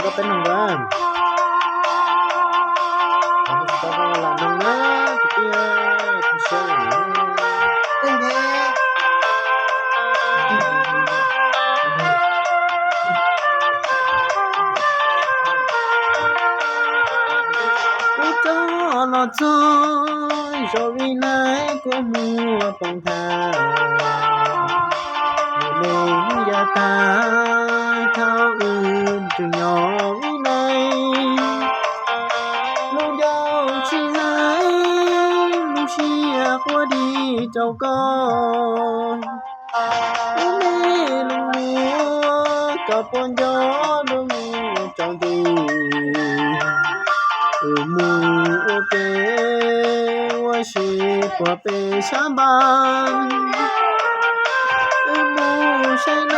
ก็เป็นหนึ่งวันเราจะต้องมาหนึ่งนะทุกทีทุกเช้าตึ้งเทกูจะรอจอยชอบวินัยกูมัวปองทางเมื่อเล่นยาตาเท่าอื่นจึงยอมวินัยลูกยาวชี้ให้ลูกเชียร์ว่าดีเจ้าก็ลูกแม่ลุงมัวกับปอนยอลุงเจ้าดูมูโอเคว่าชีพว่าเป็นชาวบ้านมูใช่ไหม